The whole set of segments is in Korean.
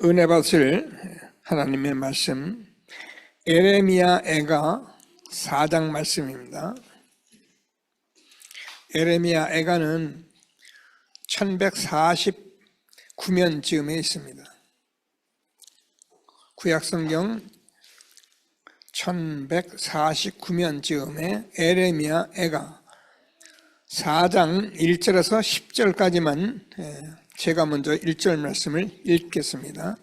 은혜 받으실 하나님의 말씀, 에레미야 애가 4장 말씀입니다. 에레미야 애가는 1149년쯤에 있습니다. 구약성경 1149년쯤에 에레미야 애가 4장 1절에서 10절까지만 제가 먼저 1절 말씀을 읽겠습니다.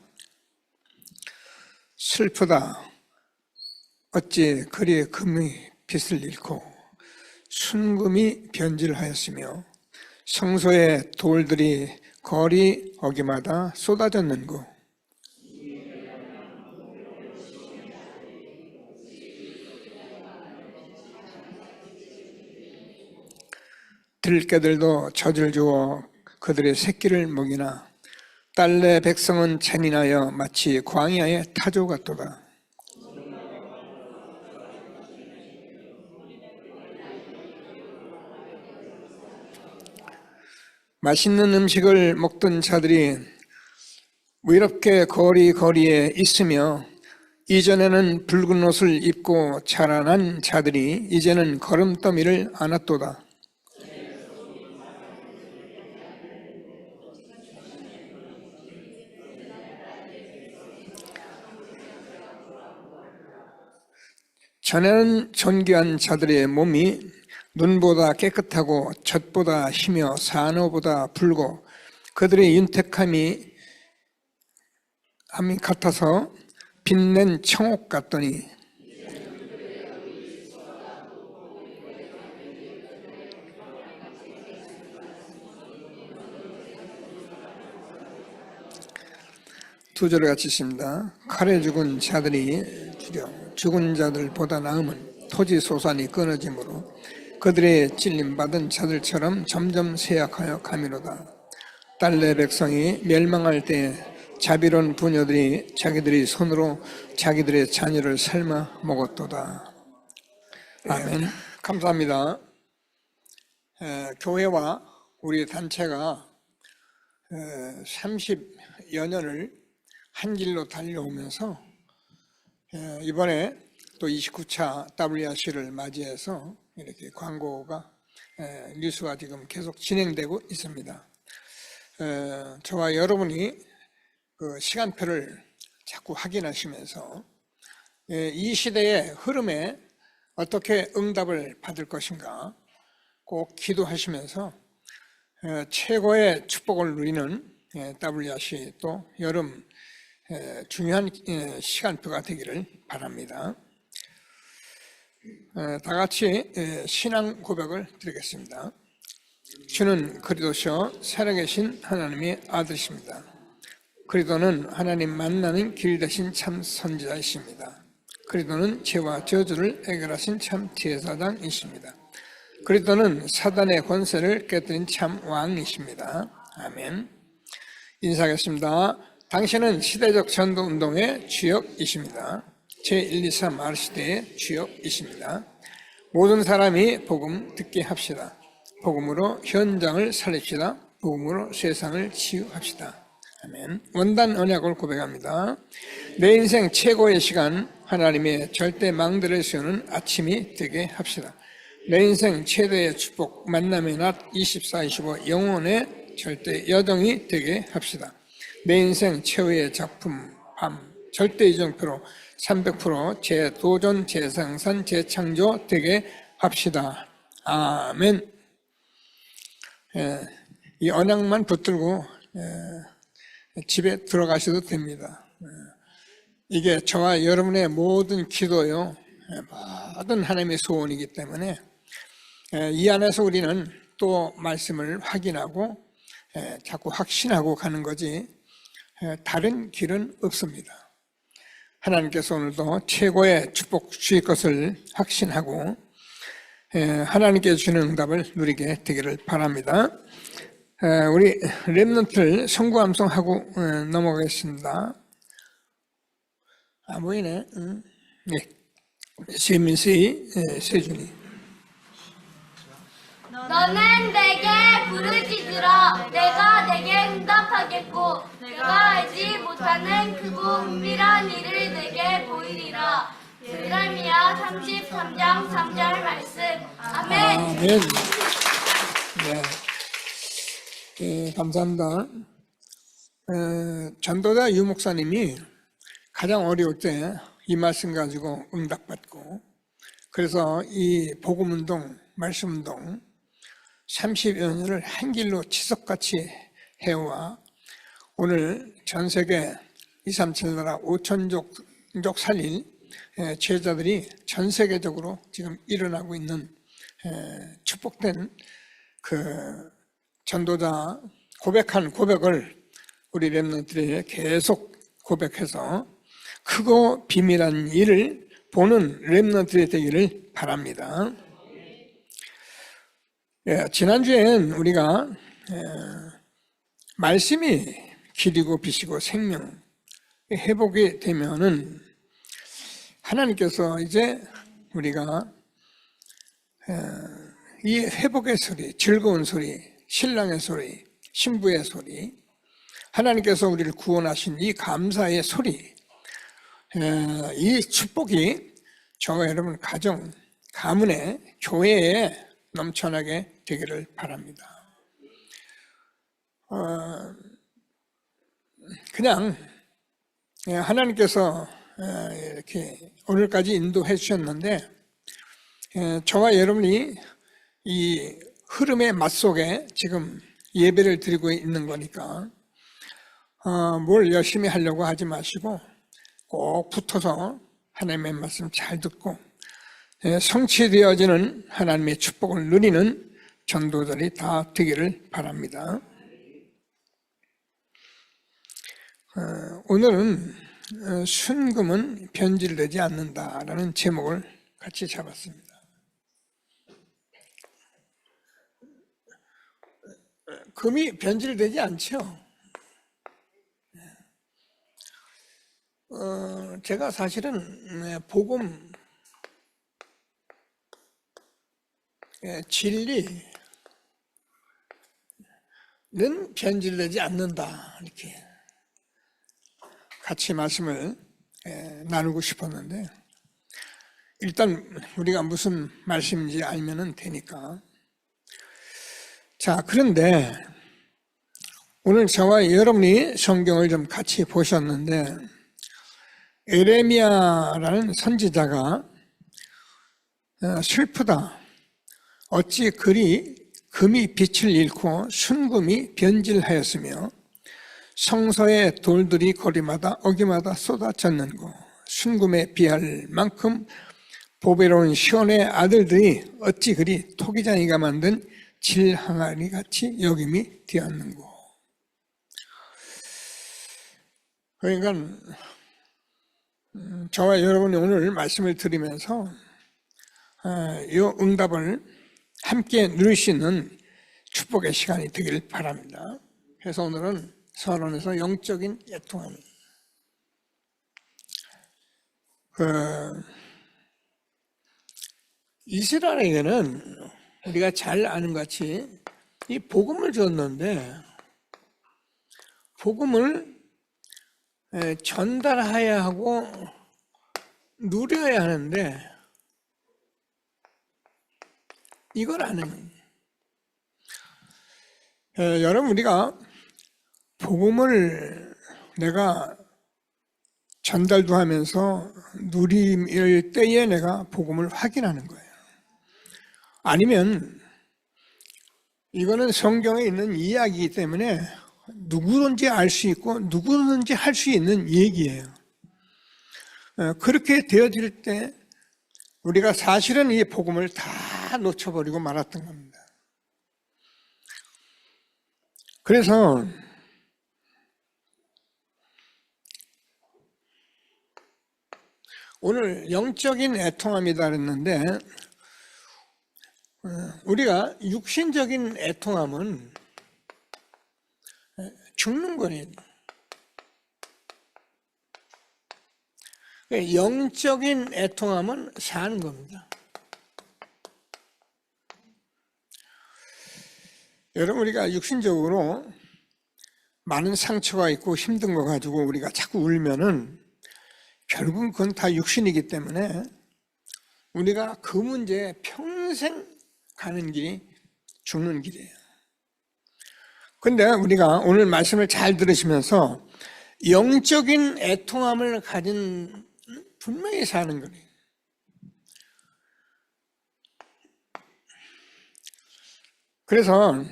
슬프다. 어찌 그리 금이 빛을 잃고 순금이 변질하였으며 성소의 돌들이 거리 어기마다 쏟아졌는고. 들깨들도 젖을 주어 그들의 새끼를 먹이나 딸내 백성은 잔인하여 마치 광야의 타조 같도다. 맛있는 음식을 먹던 자들이 외롭게 거리에 있으며 이전에는 붉은 옷을 입고 자라난 자들이 이제는 거름더미를 안았도다. 전에는 존귀한 자들의 몸이 눈보다 깨끗하고 젖보다 희며 산호보다 붉고 그들의 윤택함이 같아서 빛낸 청옥 같더니 두 절을 같이 읽습니다. 칼에 죽은 자들이 죽은 자들보다 나음은 토지 소산이 끊어지므로 그들의 찔림받은 자들처럼 점점 쇠약하여 가미로다. 딸내 백성이 멸망할 때 자비로운 부녀들이 자기들이 손으로 자기들의 자녀를 삶아 먹었도다. 아멘. 감사합니다. 교회와 우리 단체가 30여 년을 한 길로 달려오면서 이번에 또 29차 WRC를 맞이해서 이렇게 광고가 뉴스가 지금 계속 진행되고 있습니다. 저와 여러분이 그 시간표를 자꾸 확인하시면서 이 시대의 흐름에 어떻게 응답을 받을 것인가 꼭 기도하시면서 최고의 축복을 누리는 WRC 또 여름 중요한 시간표가 되기를 바랍니다. 다 같이 신앙 고백을 드리겠습니다. 주는 그리스도시요 살아계신 하나님의 아들이십니다. 그리스도는 하나님 만나는 길 되신 참 선지자이십니다. 그리스도는 죄와 저주를 해결하신 참 제사장이십니다. 그리스도는 사단의 권세를 깨뜨린 참 왕이십니다. 아멘. 인사하겠습니다. 당신은 시대적 전도운동의 주역이십니다. 제1, 2, 3 R시대의 주역이십니다. 모든 사람이 복음 듣게 합시다. 복음으로 현장을 살립시다. 복음으로 세상을 치유합시다. 아멘. 원단 언약을 고백합니다. 내 인생 최고의 시간 하나님의 절대 망대를 세우는 아침이 되게 합시다. 내 인생 최대의 축복 만남의 낮 24-25 영혼의 절대 여정이 되게 합시다. 내 인생 최후의 작품 밤 절대 이정표로 300% 재도전, 재생산, 재창조 되게 합시다. 아멘. 이 언약만 붙들고 집에 들어가셔도 됩니다. 이게 저와 여러분의 모든 기도요, 모든 하나님의 소원이기 때문에 이 안에서 우리는 또 말씀을 확인하고 자꾸 확신하고 가는 거지 다른 길은 없습니다. 하나님께서 오늘도 최고의 축복 주실 것을 확신하고 하나님께 주시는 응답을 누리게 되기를 바랍니다. 우리 렘넌트를 성구함송하고 넘어가겠습니다. 안 보이네. 네. 세민씨, 세준이. 너 너는 내게 부르짖으라. 내가 내게 응답하겠고 내가 알지 못하는 크고 은밀한 일을 내게 보이리라. 예레미야 33장 3절 말씀. 아멘. 아멘. 감사합니다. 전도자 유 목사님이 가장 어려울 때 이 말씀 가지고 응답받고, 그래서 이 복음운동, 말씀운동 30여 년을 한 길로 지속같이 해와 오늘 전 세계 237 나라 5천족 살릴 제자들이 전 세계적으로 지금 일어나고 있는 축복된 그 전도자 고백한 고백을 우리 렘넌트들이 계속 고백해서 크고 비밀한 일을 보는 렘넌트들이 되기를 바랍니다. 지난주엔 우리가 말씀이 길이고 빛이고 생명, 회복이 되면은 하나님께서 이제 우리가 이 회복의 소리, 즐거운 소리, 신랑의 소리, 신부의 소리, 하나님께서 우리를 구원하신 이 감사의 소리, 이 축복이 저와 여러분 가정, 가문에, 교회에 넘쳐나게 되기를 바랍니다. 그냥 하나님께서 이렇게 오늘까지 인도해 주셨는데, 저와 여러분이 이 흐름의 맞속에 지금 예배를 드리고 있는 거니까 뭘 열심히 하려고 하지 마시고 꼭 붙어서 하나님의 말씀 잘 듣고 성취되어지는 하나님의 축복을 누리는 전도자들이 다 되기를 바랍니다. 오늘은 순금은 변질되지 않는다라는 제목을 같이 잡았습니다. 금이 변질되지 않죠. 제가 사실은 복음, 진리는 변질되지 않는다, 이렇게 같이 말씀을 나누고 싶었는데, 일단 우리가 무슨 말씀인지 알면 되니까. 자, 그런데 오늘 저와 여러분이 성경을 좀 같이 보셨는데, 예레미야라는 선지자가 슬프다. 어찌 그리 금이 빛을 잃고 순금이 변질하였으며 성서의 돌들이 거리마다 어기마다 쏟아졌는고 순금에 비할 만큼 보배로운 시온의 아들들이 어찌 그리 토기장이가 만든 질항아리 같이 여김이 되었는고. 그러니까 저와 여러분이 오늘 말씀을 들으면서 이 응답을 함께 누릴 수 있는 축복의 시간이 되길 바랍니다. 그래서 오늘은 서론에서 영적인 애통함. 이스라엘에게는 우리가 잘 아는 것 같이 이 복음을 줬는데, 복음을 전달해야 하고 누려야 하는데 이걸 안 해요. 여러분, 우리가 복음을 내가 전달도 하면서 누릴 때에 내가 복음을 확인하는 거예요. 아니면 이거는 성경에 있는 이야기이기 때문에 누구든지 알 수 있고 누구든지 할 수 있는 얘기예요. 그렇게 되어질 때 우리가 사실은 이 복음을 다 놓쳐버리고 말았던 겁니다. 그래서 오늘 영적인 애통함이다 그랬는데, 우리가 육신적인 애통함은 죽는 거예요. 영적인 애통함은 사는 겁니다. 여러분, 우리가 육신적으로 많은 상처가 있고 힘든 거 가지고 우리가 자꾸 울면은 결국은 그건 다 육신이기 때문에 우리가 그 문제에 평생 가는 길이 죽는 길이에요. 근데 우리가 오늘 말씀을 잘 들으시면서 영적인 애통함을 가진 분명히 사는 거예요. 그래서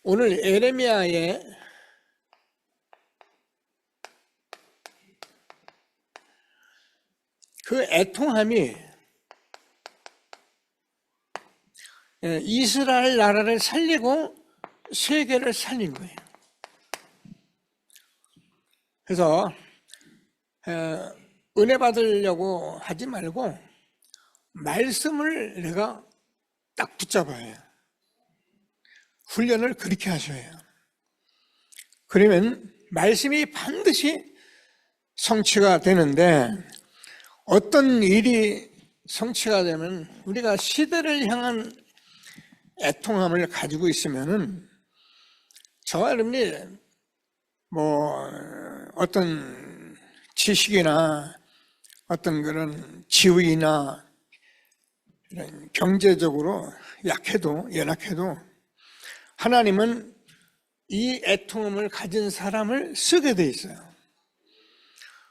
오늘 예레미야의 그 애통함이 이스라엘 나라를 살리고 세계를 살린 거예요. 그래서 은혜 받으려고 하지 말고 말씀을 내가 딱 붙잡아야 해요. 훈련을 그렇게 하셔야 해요. 그러면 말씀이 반드시 성취가 되는데, 어떤 일이 성취가 되면 우리가 시대를 향한 애통함을 가지고 있으면은 저와 여러분이 어떤 지식이나 어떤 그런 지위나 이런 경제적으로 약해도 연약해도 하나님은 이 애통함을 가진 사람을 쓰게 돼 있어요.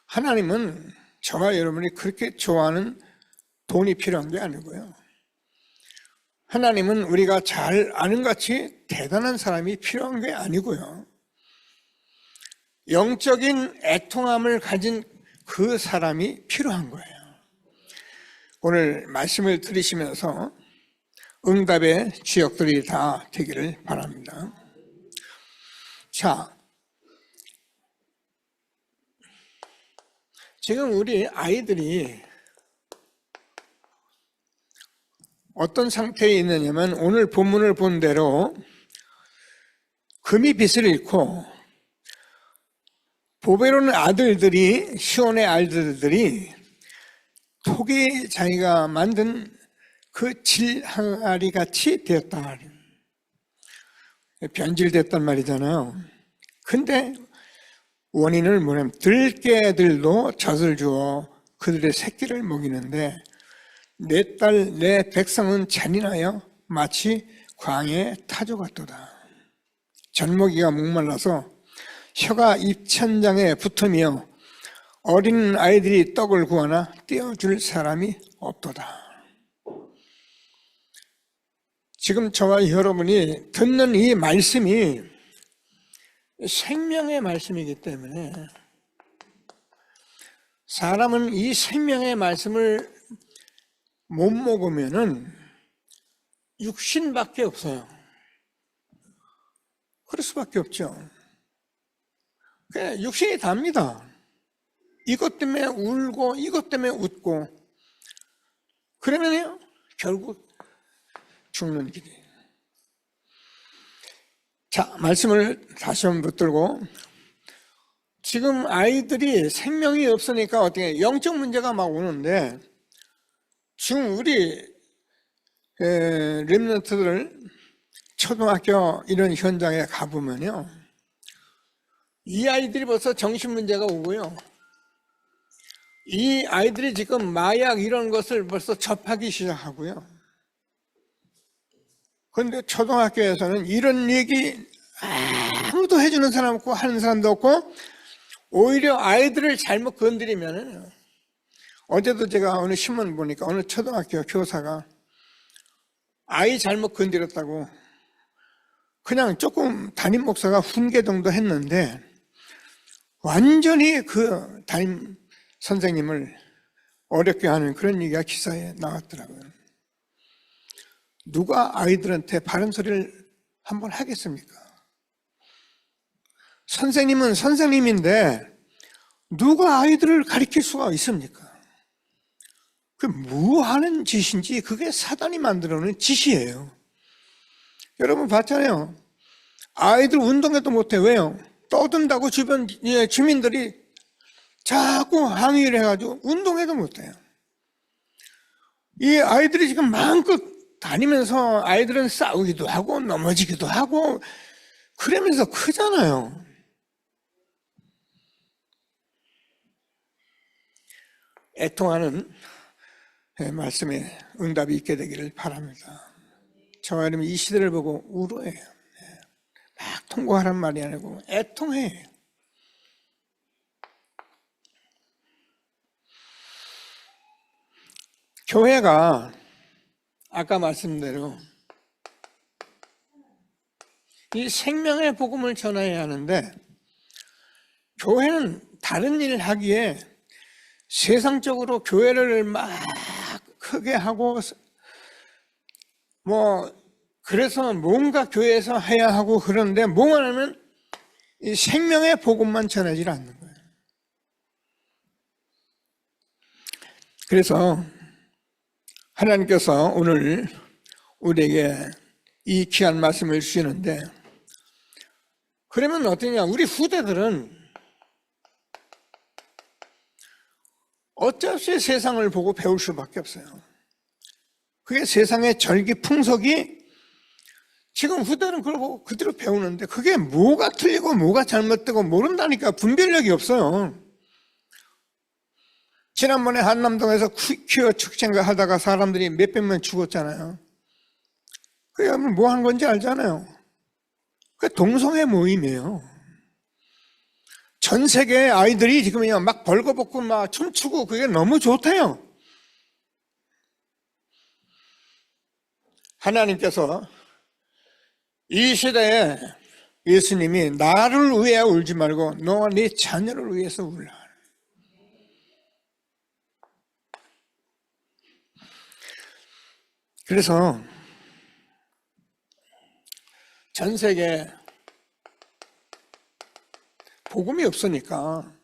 하나님은 저와 여러분이 그렇게 좋아하는 돈이 필요한 게 아니고요. 하나님은 우리가 잘 아는 같이 대단한 사람이 필요한 게 아니고요. 영적인 애통함을 가진 그 사람이 필요한 거예요. 오늘 말씀을 들으시면서 응답의 지역들이 다 되기를 바랍니다. 자, 지금 우리 아이들이 어떤 상태에 있느냐면, 오늘 본문을 본 대로 금이 빛을 잃고 보배로운 아들들이, 시온의 아들들이 톡이 자기가 만든 그 질 항아리 같이 되었다. 변질됐단 말이잖아요. 근데 원인을 뭐냐면, 들깨들도 젖을 주어 그들의 새끼를 먹이는데 내 딸, 내 백성은 잔인하여 마치 광야의 타조 같도다. 젖먹이가 목말라서 혀가 입천장에 붙으며 어린 아이들이 떡을 구하나 떼어줄 사람이 없도다. 지금 저와 여러분이 듣는 이 말씀이 생명의 말씀이기 때문에 사람은 이 생명의 말씀을 못 먹으면은 육신밖에 없어요. 그럴 수밖에 없죠. 그냥 육신이 답니다. 이것 때문에 울고 이것 때문에 웃고 그러면요 결국 죽는 길이에요. 자, 말씀을 다시 한번 붙들고, 지금 아이들이 생명이 없으니까 어떻게 영적 문제가 막 오는데, 지금 우리 렘넌트들 초등학교 이런 현장에 가보면요, 이 아이들이 벌써 정신 문제가 오고요, 이 아이들이 지금 마약 이런 것을 벌써 접하기 시작하고요. 그런데 초등학교에서는 이런 얘기 아무도 해주는 사람 없고 하는 사람도 없고, 오히려 아이들을 잘못 건드리면, 어제도 제가 어느 신문 보니까 어느 초등학교 교사가 아이 잘못 건드렸다고 그냥 조금 담임 목사가 훈계 정도 했는데 완전히 그 담임 선생님을 어렵게 하는 그런 얘기가 기사에 나왔더라고요. 누가 아이들한테 바른 소리를 한번 하겠습니까? 선생님은 선생님인데 누가 아이들을 가르칠 수가 있습니까? 그 뭐 하는 짓인지 그게 사단이 만들어놓은 짓이에요. 여러분 봤잖아요. 아이들 운동회도 못해. 왜요? 떠든다고 주변 주민들이 자꾸 항의를 해가지고 운동회도 못해요. 이 아이들이 지금 마음껏 다니면서 아이들은 싸우기도 하고 넘어지기도 하고 그러면서 크잖아요. 애통하는 말씀에 응답이 있게 되기를 바랍니다. 저와 여러분이 이 시대를 보고 우려해요. 막 통고하란 말이 아니고 애통해. 교회가 아까 말씀대로 이 생명의 복음을 전해야 하는데 교회는 다른 일을 하기에 세상적으로 교회를 막 크게 하고 그래서 뭔가 교회에서 해야 하고 그러는데 뭐만 하면 이 생명의 복음만 전하지 않는 거예요. 그래서 하나님께서 오늘 우리에게 이 귀한 말씀을 주시는데 그러면 어떠냐? 우리 후대들은 어쩔 수 없이 세상을 보고 배울 수밖에 없어요. 그게 세상의 절기풍속이 지금 후대는 그걸 보고 그대로 배우는데 그게 뭐가 틀리고 뭐가 잘못되고 모른다니까 분별력이 없어요. 지난번에 한남동에서 퀴어 축제인가 하다가 사람들이 몇백 명 죽었잖아요. 그게 뭐 한 건지 알잖아요. 그게 동성애 모임이에요. 전 세계 아이들이 지금 그냥 막 벌거벗고 막 춤추고 그게 너무 좋대요. 하나님께서 이 시대에 예수님이 나를 위해 울지 말고 너와 네 자녀를 위해서 울라. 그래서 전 세계 복음이 없으니까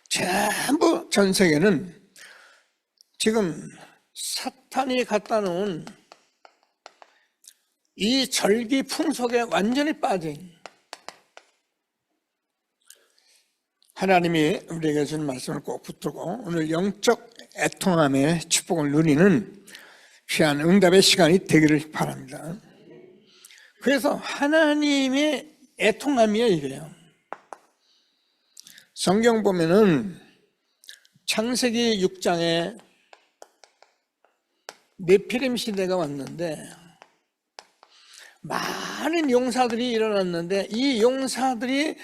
전부 전 세계는 지금 사탄이 갖다 놓은 이 절기 풍속에 완전히 빠진 하나님이 우리에게 준 말씀을 꼭 붙들고 오늘 영적 애통함의 축복을 누리는 귀한 응답의 시간이 되기를 바랍니다. 그래서 하나님의 애통함이에요, 이게요. 성경 보면은 창세기 6장에 네피림 시대가 왔는데 많은 용사들이 일어났는데 이 용사들이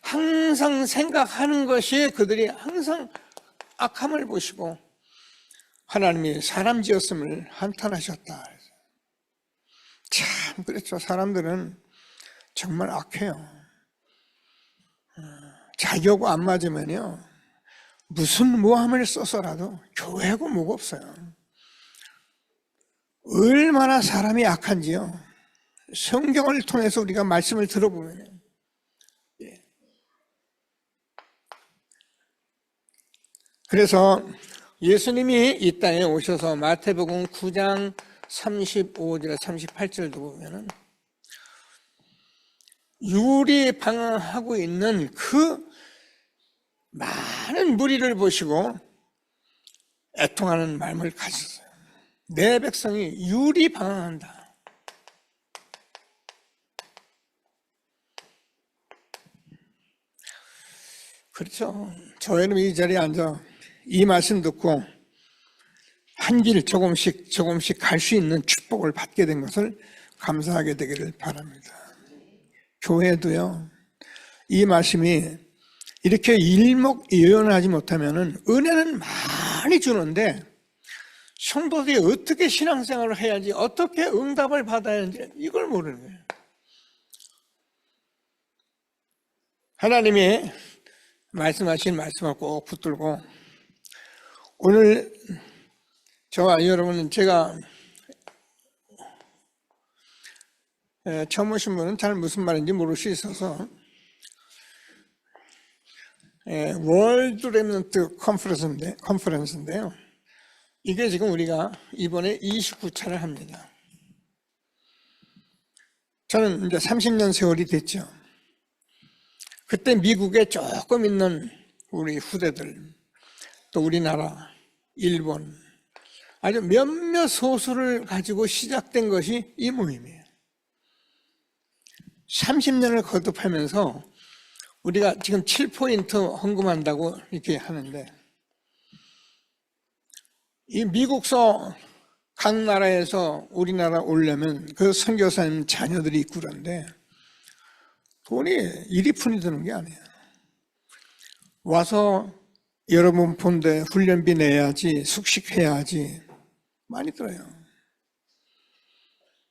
항상 생각하는 것이 그들이 항상 악함을 보시고 하나님이 사람 지었음을 한탄하셨다. 참 그렇죠. 사람들은 정말 악해요. 자기하고 안 맞으면요 무슨 모함을 써서라도 교회하고 뭐가 없어요. 얼마나 사람이 악한지요 성경을 통해서 우리가 말씀을 들어보면 그래서 예수님이 이 땅에 오셔서 마태복음 9장 35절 38절도 보면은 유리 방황하고 있는 그 많은 무리를 보시고 애통하는 마음을 가졌어요. 내 백성이 유리 방황한다. 그렇죠. 저희는 이 자리에 앉아 이 말씀 듣고 한 길 조금씩 갈 수 있는 축복을 받게 된 것을 감사하게 되기를 바랍니다. 교회도요, 이 말씀이 이렇게 일목요연하지 못하면 은혜는 많이 주는데 성도들이 어떻게 신앙생활을 해야지 어떻게 응답을 받아야 하는지 이걸 모르는 거예요. 하나님이 말씀하신 말씀을 꼭 붙들고 오늘 저와 여러분은 제가 처음 오신 분은 잘 무슨 말인지 모를 수 있어서 월드 레미넌트 컨퍼런스인데요. 이게 지금 우리가 이번에 29차를 합니다. 저는 이제 30년 세월이 됐죠. 그때 미국에 조금 있는 우리 후대들, 또 우리나라, 일본, 아주 몇몇 소수를 가지고 시작된 것이 이 모임이에요. 30년을 거듭하면서 우리가 지금 7포인트 헌금한다고 이렇게 하는데, 이 미국서 각 나라에서 우리나라 오려면 그 선교사님 자녀들이 있고 그런데 돈이 이리 푼이 드는 게 아니에요. 와서 여러분 본데 훈련비 내야지, 숙식해야지, 많이 들어요.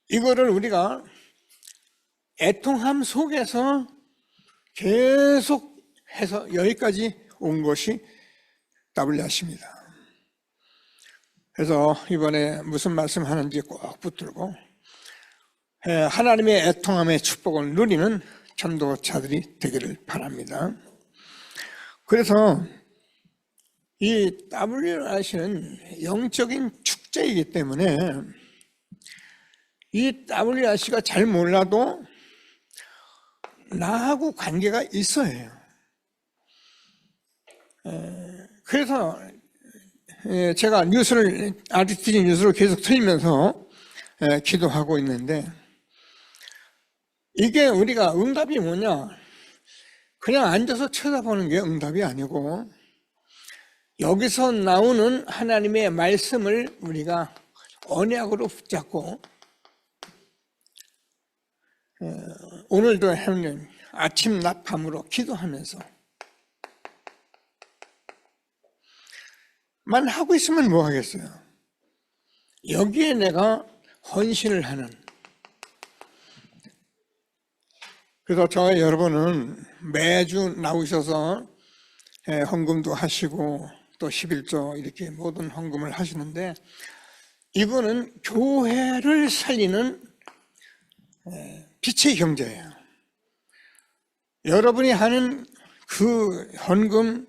이거를 우리가 애통함 속에서 계속 해서 여기까지 온 것이 WRC입니다. 그래서 이번에 무슨 말씀 하는지 꼭 붙들고 하나님의 애통함의 축복을 누리는 전도자들이 되기를 바랍니다. 그래서 이 WRC는 영적인 축제이기 때문에 이 WRC가 잘 몰라도 나하고 관계가 있어야 해요. 그래서 제가 RTG 뉴스를 계속 틀면서 기도하고 있는데, 이게 우리가 응답이 뭐냐? 그냥 앉아서 쳐다보는 게 응답이 아니고, 여기서 나오는 하나님의 말씀을 우리가 언약으로 붙잡고, 오늘도 하나님 아침 낮 밤으로 기도하면서 만 하고 있으면 뭐 하겠어요? 여기에 내가 헌신을 하는. 그래서 저와 여러분은 매주 나오셔서 헌금도 하시고 또 11조 이렇게 모든 헌금을 하시는데, 이거는 교회를 살리는 빛의 경제예요. 여러분이 하는 그 헌금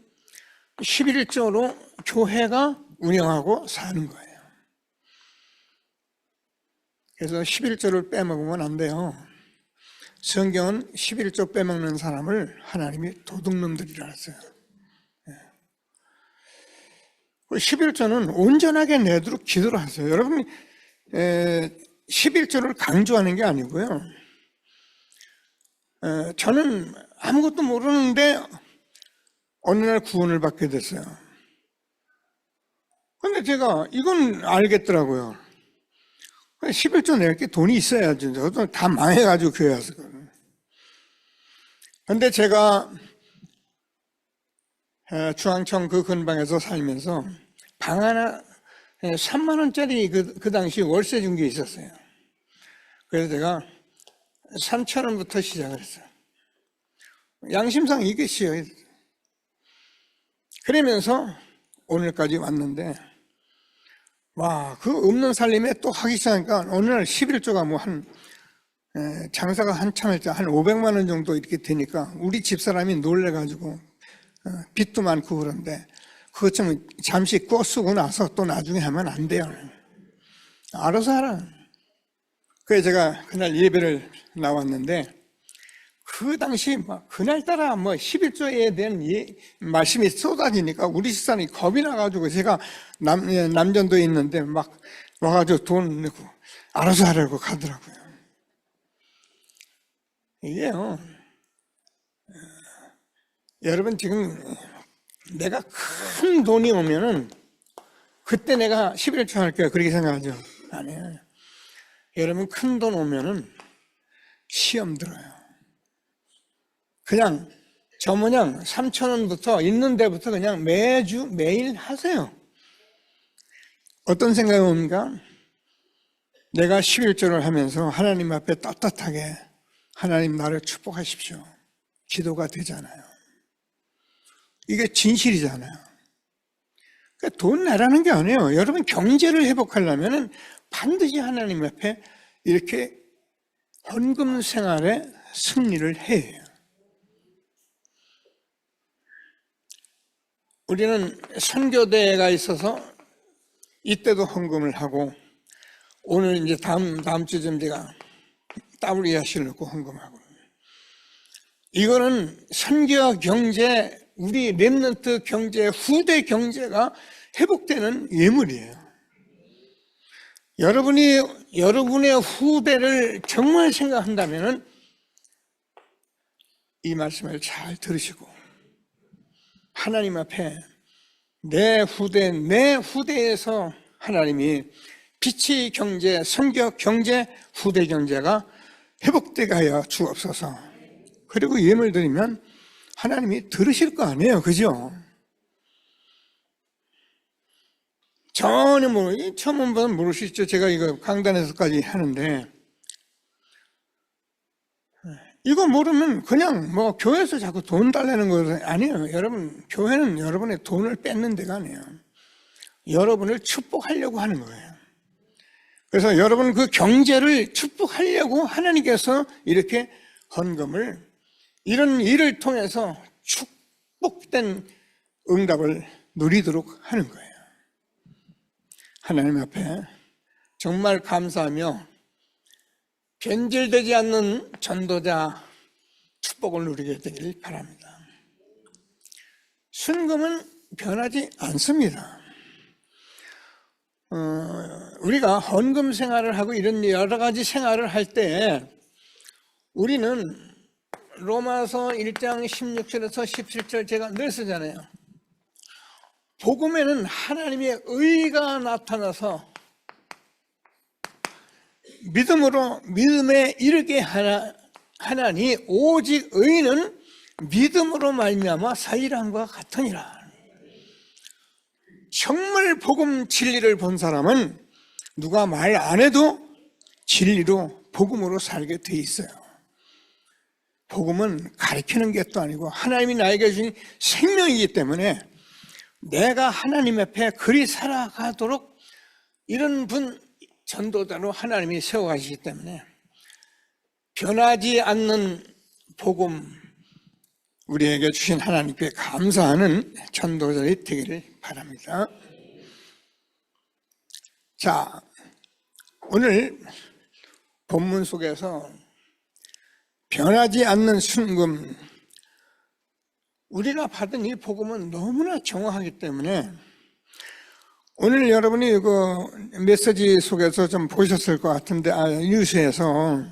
11조로 교회가 운영하고 사는 거예요. 그래서 11조를 빼먹으면 안 돼요. 성경은 11조 빼먹는 사람을 하나님이 도둑놈들이라 했어요. 11조는 온전하게 내도록 기도를 하세요. 여러분, 11조를 강조하는 게 아니고요. 저는 아무것도 모르는데 어느 날 구원을 받게 됐어요. 근데 제가 이건 알겠더라고요. 11조 낼 게 돈이 있어야지. 저도 다 망해가지고 교회 왔었거든요. 근데 제가 중앙청 그 근방에서 살면서 방 하나 3만 원짜리 그 당시 월세 준 게 있었어요. 그래서 제가 3천 원부터 시작을 했어요. 양심상 이게 쉬워요. 그러면서 오늘까지 왔는데, 와, 그 없는 살림에 또 하기 시작하니까 어느 날 11조가 뭐 장사가 한참 했죠. 한 500만 원 정도 이렇게 되니까 우리 집사람이 놀래가지고 빚도 많고 그런데 그것 좀 잠시 꿔 쓰고 나서 또 나중에 하면 안 돼요. 알아서 하라. 그래서 제가 그날 예배를 나왔는데, 그 당시 그날따라 11조에 대한 말씀이 쏟아지니까 우리 집사람이 겁이 나가지고, 제가 남전도에 있는데 막 와가지고 돈 내고 알아서 하라고 가더라고요. 이게요, 여러분 지금 내가 큰 돈이 오면은 그때 내가 11조 할게요 그렇게 생각하죠? 아니에요. 여러분 큰 돈 오면은 시험 들어요. 그냥 저 모양 3천 원부터 있는 데부터 그냥 매일 하세요. 어떤 생각이 옵니까? 내가 11조를 하면서 하나님 앞에 떳떳하게 하나님 나를 축복하십시오. 기도가 되잖아요. 이게 진실이잖아요. 그러니까 돈 내라는 게 아니에요. 여러분 경제를 회복하려면 반드시 하나님 앞에 이렇게 헌금 생활에 승리를 해야 해요. 우리는 선교대회가 있어서 이때도 헌금을 하고, 오늘 이제 다음 주쯤 제가 WRC를 넣고 헌금하고, 이거는 선교 경제, 우리 렘넌트 경제, 후대 경제가 회복되는 예물이에요. 여러분의 후대를 정말 생각한다면 이 말씀을 잘 들으시고 하나님 앞에 내 후대에서 하나님이 빛의 경제, 성격 경제, 후대 경제가 회복되게 하여 주옵소서. 그리고 예물 드리면 하나님이 들으실 거 아니에요, 그죠? 전혀 처음 보면 모를 수 있죠. 제가 이거 강단에서까지 하는데 이거 모르면 그냥 교회에서 자꾸 돈 달라는 거 아니에요. 여러분, 교회는 여러분의 돈을 뺏는 데가 아니에요. 여러분을 축복하려고 하는 거예요. 그래서 여러분 그 경제를 축복하려고 하나님께서 이렇게 헌금을 이런 일을 통해서 축복된 응답을 누리도록 하는 거예요. 하나님 앞에 정말 감사하며 변질되지 않는 전도자 축복을 누리게 되길 바랍니다. 순금은 변하지 않습니다. 우리가 헌금 생활을 하고 이런 여러 가지 생활을 할 때 우리는 로마서 1장 16절에서 17절 제가 늘 쓰잖아요. 복음에는 하나님의 의가 나타나서 믿음에 이르게 하나니 오직 의는 믿음으로 말미암아 사일함과 같으니라. 정말 복음 진리를 본 사람은 누가 말 안 해도 진리로 복음으로 살게 돼 있어요. 복음은 가르치는 것도 아니고 하나님이 나에게 주신 생명이기 때문에 내가 하나님 앞에 그리 살아가도록 이런 분 전도자로 하나님이 세워가시기 때문에 변하지 않는 복음 우리에게 주신 하나님께 감사하는 전도자들이 되기를 바랍니다. 자, 오늘 본문 속에서 변하지 않는 순금, 우리가 받은 이 복음은 너무나 정확하기 때문에 오늘 여러분이 그 메시지 속에서 좀 보셨을 것 같은데, 뉴스에서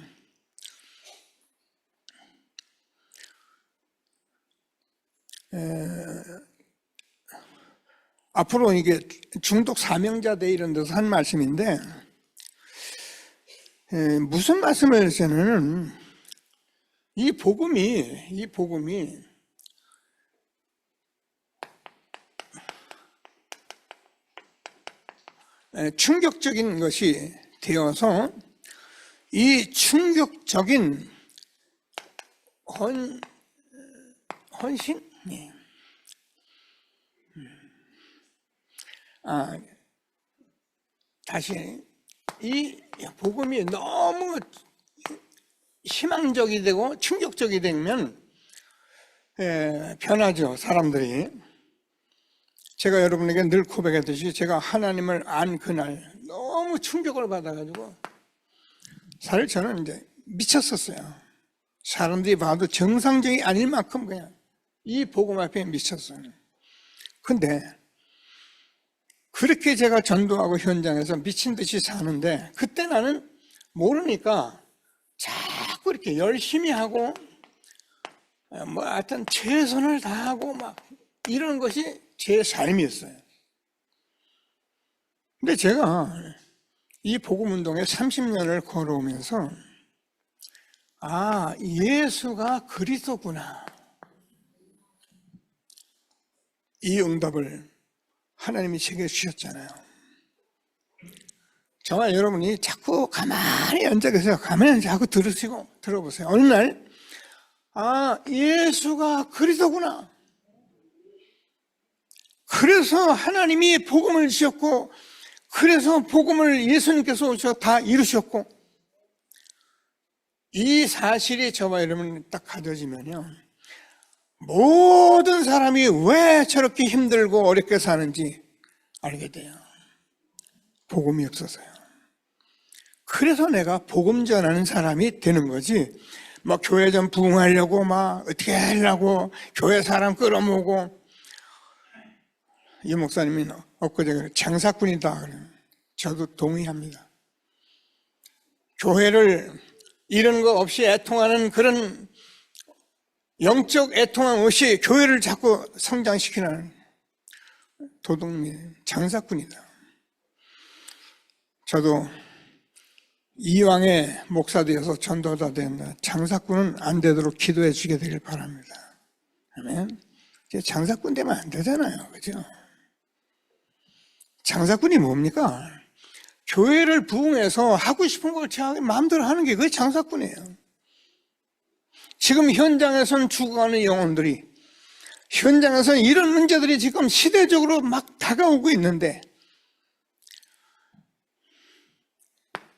앞으로 이게 중독 사명자대 이런 데서 한 말씀인데, 무슨 말씀을 하시냐면 이 복음이 충격적인 것이 되어서 이 충격적인 헌신? 다시 이 복음이 너무 희망적이 되고 충격적이 되면 변하죠, 사람들이. 제가 여러분에게 늘 고백했듯이 제가 하나님을 안 그날 너무 충격을 받아가지고 사실 저는 이제 미쳤었어요. 사람들이 봐도 정상적이 아닐 만큼 그냥 이 복음 앞에 미쳤어요. 근데 그렇게 제가 전도하고 현장에서 미친 듯이 사는데 그때 나는 모르니까 자꾸 이렇게 열심히 하고 하여튼 최선을 다하고 막 이런 것이 제 삶이었어요. 근데 제가 이 복음운동에 30년을 걸어오면서 예수가 그리스도구나, 이 응답을 하나님이 제게 주셨잖아요. 정말 여러분이 자꾸 가만히 앉아 계세요. 가만히 자꾸 들어보세요. 어느 날 예수가 그리스도구나, 그래서 하나님이 복음을 주셨고, 그래서 복음을 예수님께서 오셔서 다 이루셨고, 이 사실이 저와 여러분 딱 가져지면요, 모든 사람이 왜 저렇게 힘들고 어렵게 사는지 알게 돼요. 복음이 없어서요. 그래서 내가 복음 전하는 사람이 되는 거지, 교회 좀 부흥하려고 어떻게 하려고 교회 사람 끌어모으고. 이 목사님이 엊그제 장사꾼이다 그래요. 저도 동의합니다. 교회를 이런 거 없이 애통하는 그런 영적 애통함 없이 교회를 자꾸 성장시키는 도둑님, 장사꾼이다. 저도 이왕에 목사 되어서 전도자 된다. 장사꾼은 안 되도록 기도해 주게 되길 바랍니다. 아멘. 장사꾼 되면 안 되잖아요. 그죠? 장사꾼이 뭡니까? 교회를 부흥해서 하고 싶은 걸 자기 마음대로 하는 게 그게 장사꾼이에요. 지금 현장에선 죽어가는 영혼들이, 현장에서는 이런 문제들이 지금 시대적으로 막 다가오고 있는데,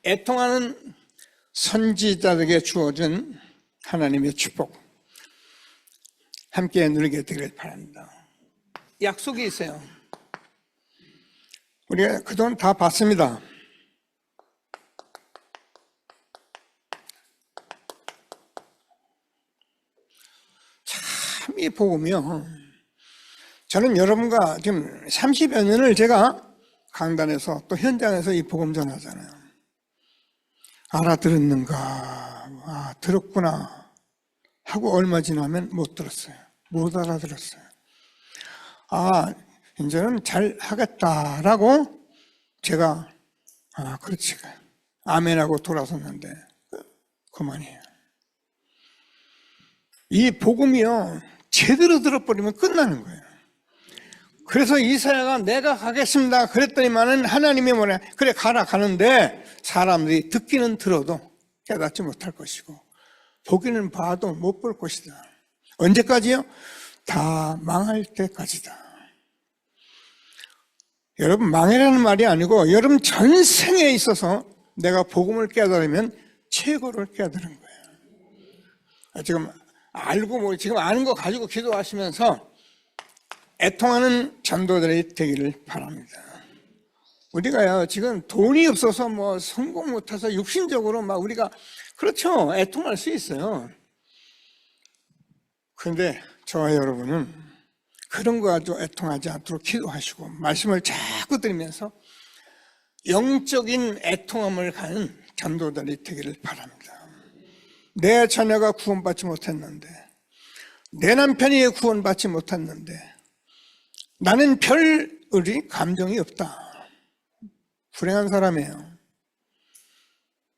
애통하는 선지자들에게 주어진 하나님의 축복 함께 누리게 되길 바랍니다. 약속이 있어요. 우리가 그동안 다 봤습니다. 참 이 복음이요. 저는 여러분과 지금 30여 년을 제가 강단에서 또 현장에서 이 복음 전하잖아요. 알아들었는가? 아, 들었구나 하고 얼마 지나면 못 들었어요. 못 알아들었어요. 아, 이제는 잘 하겠다라고 제가 그렇지, 아멘하고 돌아섰는데 그만이에요. 이 복음이요, 제대로 들어버리면 끝나는 거예요. 그래서 이사야가 내가 가겠습니다 그랬더니만은 하나님이 뭐래, 그래 가라 가는데 사람들이 듣기는 들어도 깨닫지 못할 것이고 보기는 봐도 못 볼 것이다. 언제까지요? 다 망할 때까지다. 여러분, 망해라는 말이 아니고 여러분 전생에 있어서 내가 복음을 깨달으면 최고를 깨달은 거예요. 지금 알고 지금 아는 거 가지고 기도하시면서 애통하는 전도들이 되기를 바랍니다. 우리가요, 지금 돈이 없어서 뭐 성공 못해서 육신적으로 막 우리가, 그렇죠, 애통할 수 있어요. 그런데 저와 여러분은 그런 거 가지고 애통하지 않도록 기도하시고 말씀을 자꾸 들으면서 영적인 애통함을 가는 전도들이 되기를 바랍니다. 내 자녀가 구원받지 못했는데, 내 남편이 구원받지 못했는데 나는 별 의리 감정이 없다. 불행한 사람이에요.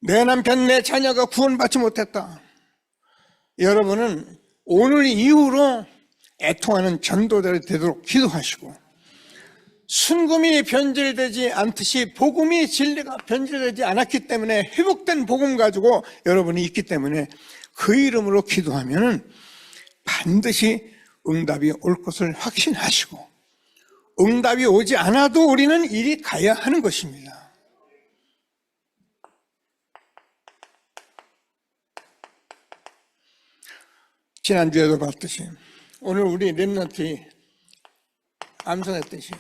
내 남편, 내 자녀가 구원받지 못했다. 여러분은 오늘 이후로 애통하는 전도자들이 되도록 기도하시고, 순금이 변질되지 않듯이 복음이 진리가 변질되지 않았기 때문에 회복된 복음 가지고 여러분이 있기 때문에 그 이름으로 기도하면 반드시 응답이 올 것을 확신하시고, 응답이 오지 않아도 우리는 이리 가야 하는 것입니다. 지난주에도 봤듯이 오늘 우리 렘넌트 암송했듯이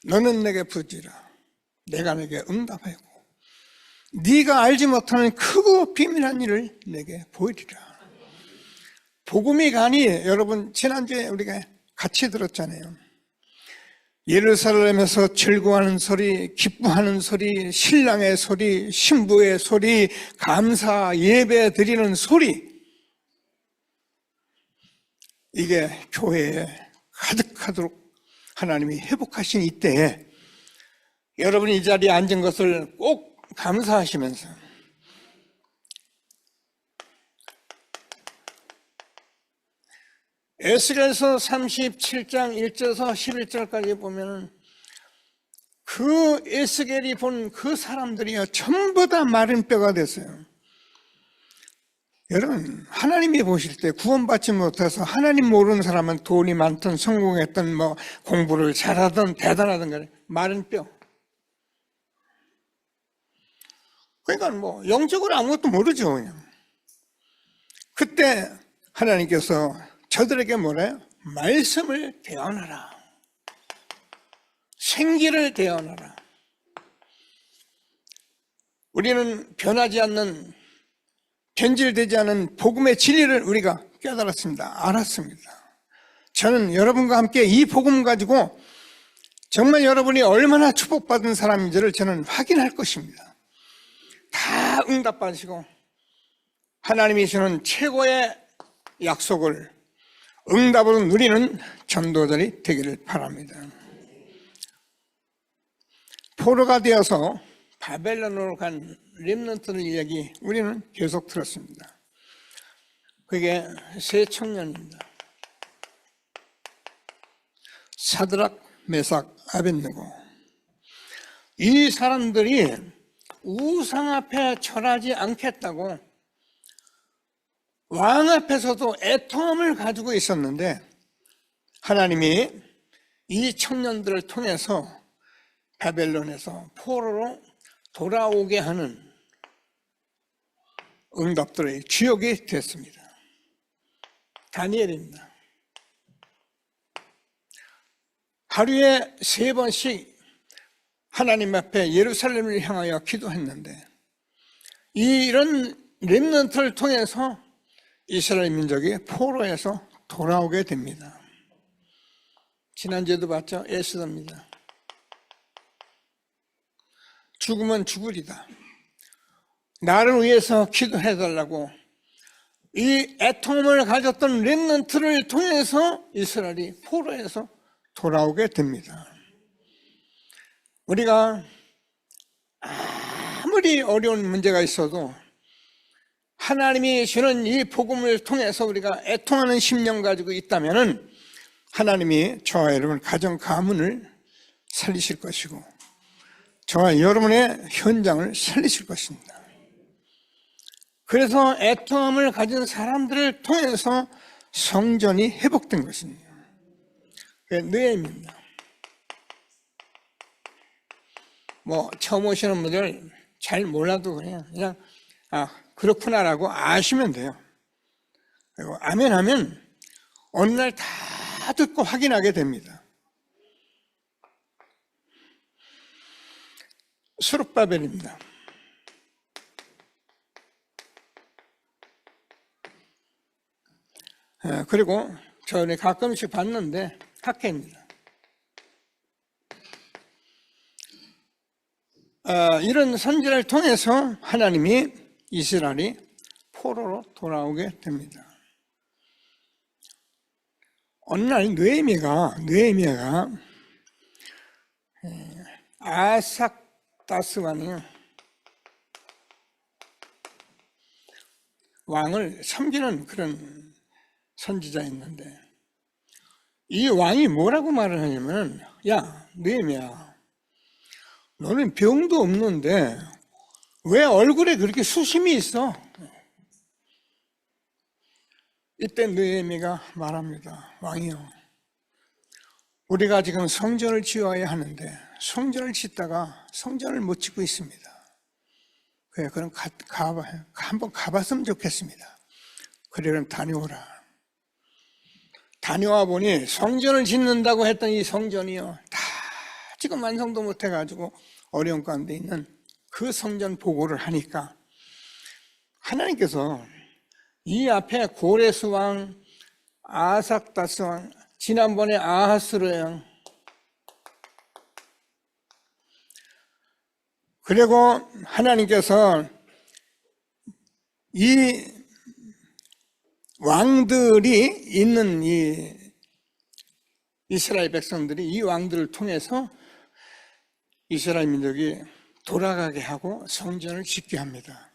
너는 내게 부지라, 내가 내게 응답하고 네가 알지 못하는 크고 비밀한 일을 내게 보이리라. 복음이 가니, 여러분 지난주에 우리가 같이 들었잖아요. 예루살렘에서 즐거워하는 소리, 기뻐하는 소리, 신랑의 소리, 신부의 소리, 감사 예배 드리는 소리, 이게 교회에 가득하도록 하나님이 회복하신 이때에 여러분이 이 자리에 앉은 것을 꼭 감사하시면서 에스겔서 37장 1절에서 11절까지 보면 그 에스겔이 본 그 사람들이요 전부 다 마른 뼈가 됐어요. 여러분, 하나님이 보실 때 구원받지 못해서 하나님 모르는 사람은 돈이 많든 성공했든 뭐 공부를 잘하든 대단하든 간에 마른 뼈. 그러니까 뭐 영적으로 아무것도 모르죠, 그냥. 그때 하나님께서 저들에게 뭐래요? 말씀을 대언하라. 생기를 대언하라. 우리는 변하지 않는, 변질되지 않은 복음의 진리를 우리가 깨달았습니다. 알았습니다. 저는 여러분과 함께 이 복음 가지고 정말 여러분이 얼마나 축복받은 사람인지를 저는 확인할 것입니다. 다 응답하시고 하나님이 주는 최고의 약속을 응답으로 누리는 전도자들이 되기를 바랍니다. 포로가 되어서 바벨론으로 간 렘넌트들 이야기 우리는 계속 들었습니다. 그게 세 청년입니다. 사드락, 메삭, 아벳느고. 이 사람들이 우상 앞에 절하지 않겠다고 왕 앞에서도 애통함을 가지고 있었는데 하나님이 이 청년들을 통해서 바벨론에서 포로로 돌아오게 하는 응답들의 주역이 됐습니다. 다니엘입니다. 하루에 3번씩 하나님 앞에 예루살렘을 향하여 기도했는데 이런 렘넌트를 통해서 이스라엘 민족이 포로에서 돌아오게 됩니다. 지난주에도 봤죠? 에스더입니다. 죽으면 죽으리다. 나를 위해서 기도해달라고 이 애통을 가졌던 렘넌트를 통해서 이스라엘이 포로에서 돌아오게 됩니다. 우리가 아무리 어려운 문제가 있어도 하나님이 주는 이 복음을 통해서 우리가 애통하는 심령 가지고 있다면 하나님이 저와 여러분 가정 가문을 살리실 것이고 저와 여러분의 현장을 살리실 것입니다. 그래서 애통함을 가진 사람들을 통해서 성전이 회복된 것입니다. 그게 느헤미야입니다. 처음 오시는 분들 잘 몰라도 그냥 그렇구나라고 아시면 돼요. 그리고 아멘 하면 어느 날 다 듣고 확인하게 됩니다. 스룹바벨입니다. 그리고 저는 가끔씩 봤는데 학계입니다. 이런 선지를 통해서 하나님이 이스라엘이 포로로 돌아오게 됩니다. 어느 날 느헤미야가 아삭다스왕이 왕을 섬기는 그런 선지자였는데 이 왕이 뭐라고 말을 하냐면 야 느헤미야 너는 병도 없는데 왜 얼굴에 그렇게 수심이 있어? 이때 느헤미야가 말합니다. 왕이요 우리가 지금 성전을 지어야 하는데 성전을 짓다가 성전을 못 짓고 있습니다. 그래 그럼 한번 가봤으면 좋겠습니다. 그래 그럼 다녀오라. 다녀와 보니 성전을 짓는다고 했던 이 성전이요 다 지금 완성도 못 해가지고 어려운 가운데 있는 그 성전 보고를 하니까 하나님께서 이 앞에 고레스 왕, 아삭다스 왕, 지난번에 아하스르 왕 그리고 하나님께서 이 왕들이 있는 이 이스라엘 백성들이 이 왕들을 통해서 이스라엘 민족이 돌아가게 하고 성전을 짓게 합니다.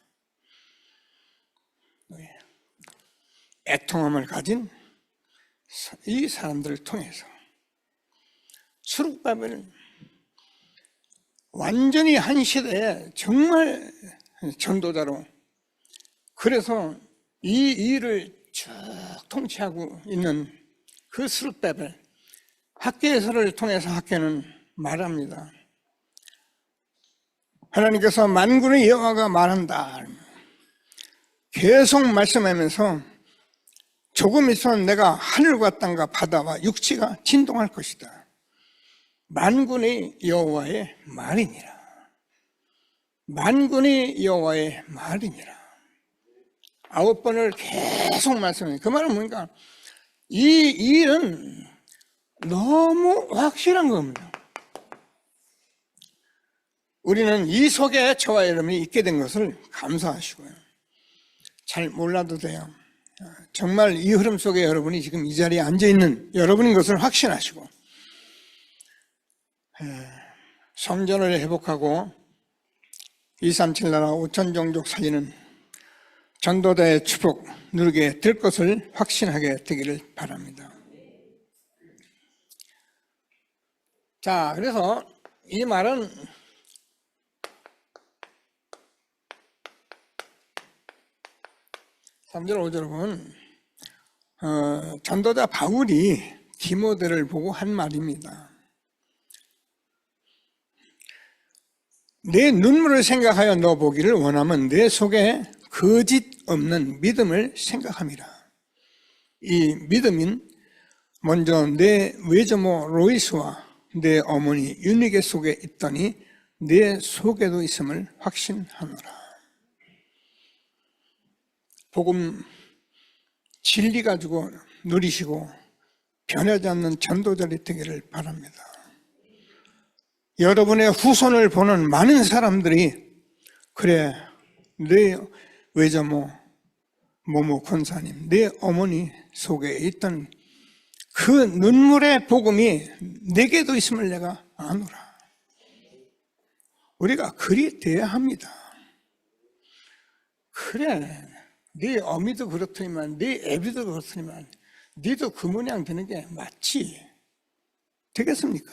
애통함을 가진 이 사람들을 통해서 스룹바벨은 완전히 한 시대에 정말 전도자로 그래서 이 일을 쭉 통치하고 있는 그 스룹바벨 학개에서를 통해서 학개는 말합니다. 하나님께서 만군의 여호와가 말한다. 계속 말씀하면서 조금 있으면 내가 하늘과 땅과 바다와 육지가 진동할 것이다. 만군의 여호와의 말이니라. 만군의 여호와의 말이니라. 9번을 계속 말씀해요. 그 말은 뭐니까 이 일은 너무 확실한 겁니다. 우리는 이 속에 저와 여러분이 있게 된 것을 감사하시고요. 잘 몰라도 돼요. 정말 이 흐름 속에 여러분이 지금 이 자리에 앉아있는 여러분인 것을 확신하시고 성전을 회복하고 237 나라 5천 종족 살리는 전도자의 축복 누리게 될 것을 확신하게 되기를 바랍니다. 자, 그래서 이 말은 (3절) (5절) 보면 전도자 바울이 디모데를 보고 한 말입니다. 내 눈물을 생각하여 너 보기를 원하면 내 속에 거짓 없는 믿음을 생각함이라. 이 믿음인 먼저 내 외조모 로이스와 내 어머니 유니게 속에 있더니 내 속에도 있음을 확신하노라. 복음 진리 가지고 누리시고 변하지 않는 전도자들이 되기를 바랍니다. 여러분의 후손을 보는 많은 사람들이 그래 내 외조모 모모 권사님 내 어머니 속에 있던 그 눈물의 복음이 내게도 있음을 내가 아노라. 우리가 그리 돼야 합니다. 그래 네 어미도 그렇더니만 네 애비도 그렇더니만 네도 그 모양 되는 게 맞지 되겠습니까?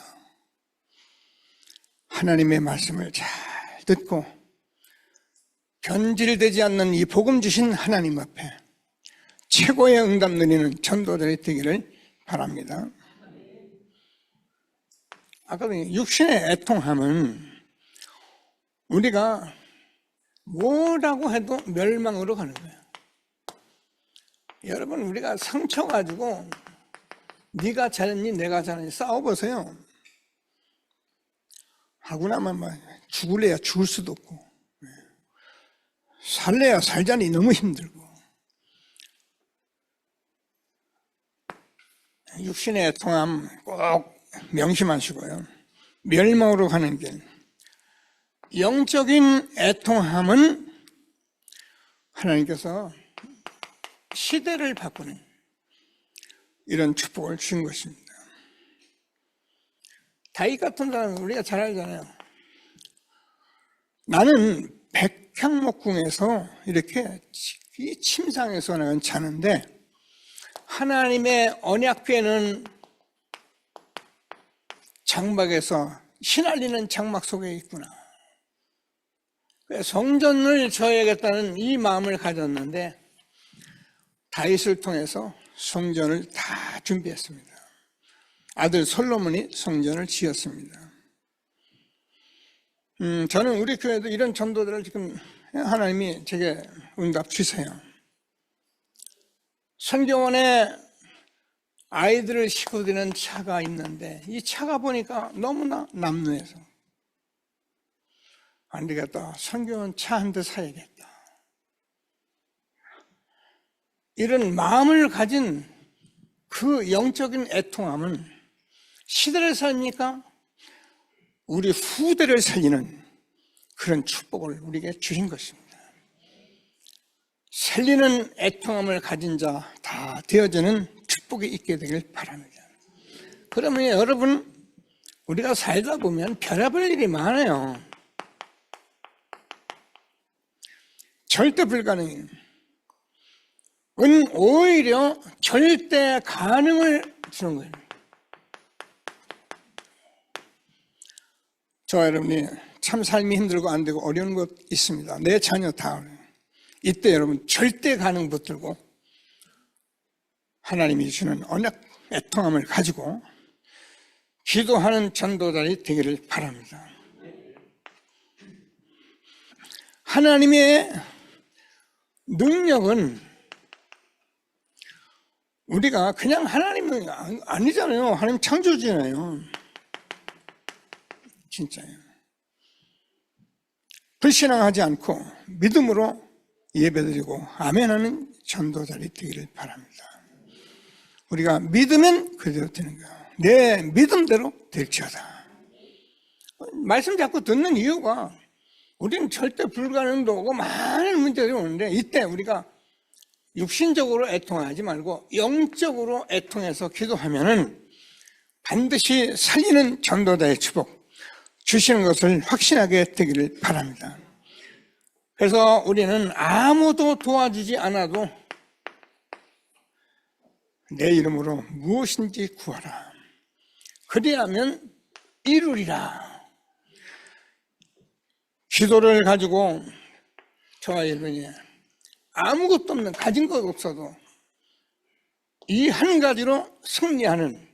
하나님의 말씀을 잘 듣고 변질되지 않는 이 복음 주신 하나님 앞에 최고의 응답 누리는 전도자들이 되기를 바랍니다. 아까도 육신의 애통함은 우리가 뭐라고 해도 멸망으로 가는 거예요. 여러분 우리가 상처 가지고 네가 잘했니 내가 잘했니 싸워보세요. 하고 나면 막 죽을래야 죽을 수도 없고 살래야 살자니 너무 힘들고 육신의 애통함 꼭 명심하시고요. 멸망으로 가는 길 영적인 애통함은 하나님께서 시대를 바꾸는 이런 축복을 주신 것입니다. 다윗 같은 사람은 우리가 잘 알잖아요. 나는 백향목궁에서 이렇게 침상에서 내가 자는데 하나님의 언약궤는 장막에서 휘날리는 장막 속에 있구나. 성전을 져야겠다는 이 마음을 가졌는데 다윗을 통해서 성전을 다 준비했습니다. 아들 솔로몬이 성전을 지었습니다. 저는 우리 교회도 이런 전도들을 지금 하나님이 제게 응답 주세요. 성경원에 아이들을 싣고 다니는 차가 있는데 이 차가 보니까 너무나 남루해서 안 되겠다. 성경원 차 한 대 사야겠다. 이런 마음을 가진 그 영적인 애통함은 시대를 살립니까? 우리 후대를 살리는 그런 축복을 우리에게 주신 것입니다. 살리는 애통함을 가진 자 다 되어지는 축복이 있게 되길 바랍니다. 그러면 여러분 우리가 살다 보면 별의별 일이 많아요. 절대 불가능해요. 오히려 절대 가능을 주는 거예요. 저와 여러분이 참 삶이 힘들고 안 되고 어려운 것 있습니다. 내 자녀 다 어려워요. 이때 여러분 절대 가능 붙들고 하나님이 주는 언약 애통함을 가지고 기도하는 전도자들이 되기를 바랍니다. 하나님의 능력은 우리가 그냥 하나님은 아니잖아요. 하나님 창조주잖아요. 진짜예요. 불신앙하지 않고 믿음으로 예배드리고 아멘하는 전도자들이 되기를 바랍니다. 우리가 믿으면 그대로 되는 거야. 내 믿음대로 될지어다. 말씀 자꾸 듣는 이유가 우리는 절대 불가능도 오고 많은 문제들이 오는데 이때 우리가 육신적으로 애통하지 말고 영적으로 애통해서 기도하면은 반드시 살리는 전도자의 축복 주시는 것을 확신하게 되기를 바랍니다. 그래서 우리는 아무도 도와주지 않아도 내 이름으로 무엇인지 구하라. 그리하면 이루리라. 기도를 가지고 저와 여러분이 아무것도 없는 가진 것 없어도 이 한 가지로 승리하는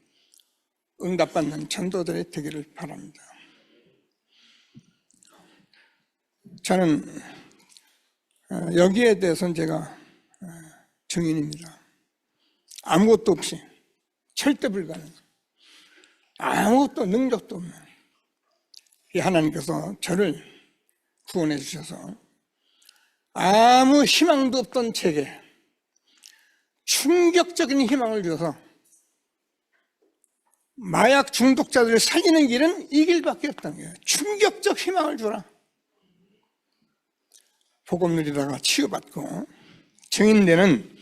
응답받는 전도들이 되기를 바랍니다. 저는 여기에 대해서는 제가 증인입니다. 아무것도 없이 절대 불가능, 아무것도 능력도 없는 이 하나님께서 저를 구원해 주셔서 아무 희망도 없던 제게 충격적인 희망을 주어서 마약 중독자들을 살리는 길은 이 길밖에 없다는 거예요. 충격적 희망을 주라. 복음 누리다가 치유받고 증인되는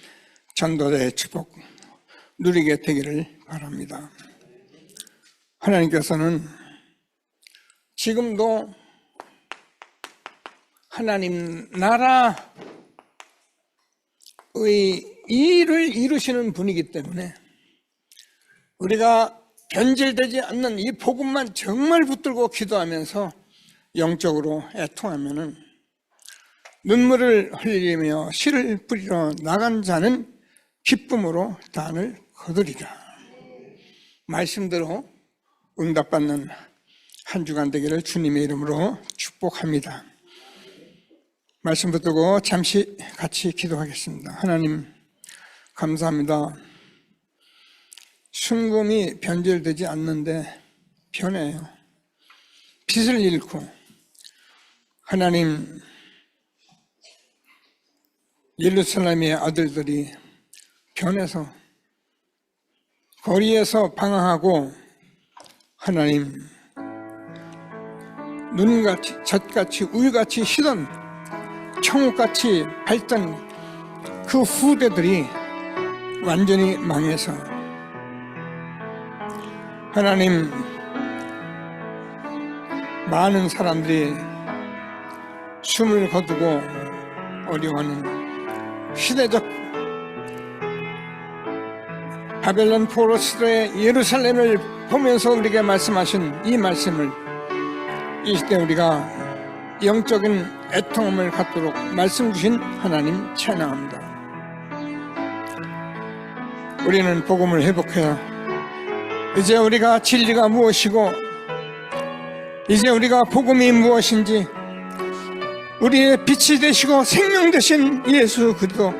전도자의 축복 누리게 되기를 바랍니다. 하나님께서는 지금도 하나님 나라의 일을 이루시는 분이기 때문에 우리가 변질되지 않는 이 복음만 정말 붙들고 기도하면서 영적으로 애통하면은 눈물을 흘리며 씨를 뿌리러 나간 자는 기쁨으로 단을 거두리라. 말씀대로 응답받는 한 주간 되기를 주님의 이름으로 축복합니다. 말씀 붙들고 잠시 같이 기도하겠습니다. 하나님 감사합니다. 순금이 변질되지 않는데 변해요. 빛을 잃고 하나님 예루살렘의 아들들이 변해서 거리에서 방황하고 하나님 눈같이 젖같이 우유같이 희던 청옥같이 밝던 그 후대들이 완전히 망해서 하나님 많은 사람들이 숨을 거두고 어려워하는 시대적 바벨론 포로 시대의 예루살렘을 보면서 우리에게 말씀하신 이 말씀을 이 시대 우리가 영적인 애통함을 갖도록 말씀 주신 하나님 찬양합니다. 우리는 복음을 회복해야 이제 우리가 진리가 무엇이고 이제 우리가 복음이 무엇인지 우리의 빛이 되시고 생명 되신 예수 그리스도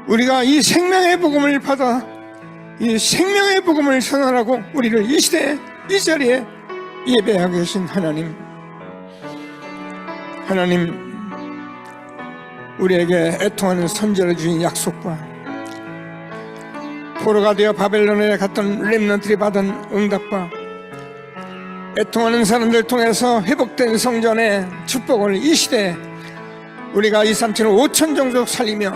우리가 이 생명의 복음을 받아 이 생명의 복음을 선언하고 우리를 이 시대에 이 자리에 예배하고 계신 하나님 우리에게 애통하는 선지를 주신 약속과 포로가 되어 바벨론에 갔던 렘넌트들이 받은 응답과 애통하는 사람들 통해서 회복된 성전의 축복을 이 시대에 우리가 237, 5천 종족 살리며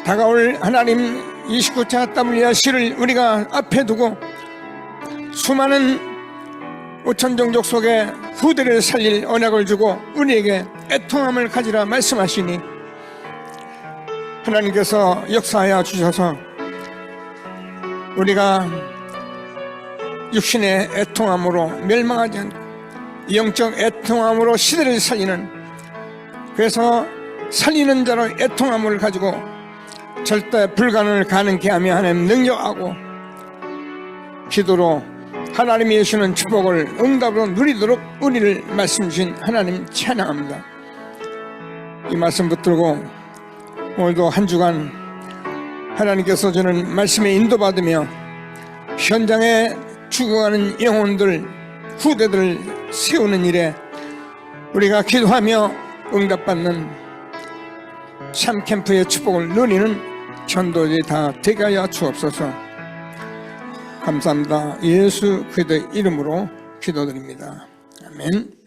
다가올 하나님 29차 WR 시를 우리가 앞에 두고 수많은 5천 종족 속에 후대를 살릴 언약을 주고 우리에게 애통함을 가지라 말씀하시니 하나님께서 역사하여 주셔서 우리가 육신의 애통함으로 멸망하지 않고 영적 애통함으로 시대를 살리는 그래서 살리는 자로 애통함을 가지고 절대 불가능을 가능케 하며 하나님 능력하고 기도로 하나님이 주시는 축복을 응답으로 누리도록 우리를 말씀 주신 하나님 찬양합니다. 이 말씀 붙들고 오늘도 한 주간 하나님께서 주는 말씀에 인도받으며 현장에 죽어가는 영혼들 후대들을 세우는 일에 우리가 기도하며 응답받는 참캠프의 축복을 누리는 전도들이 다 되게 하여 주옵소서. 감사합니다. 예수 그리스도의 이름으로 기도드립니다. 아멘.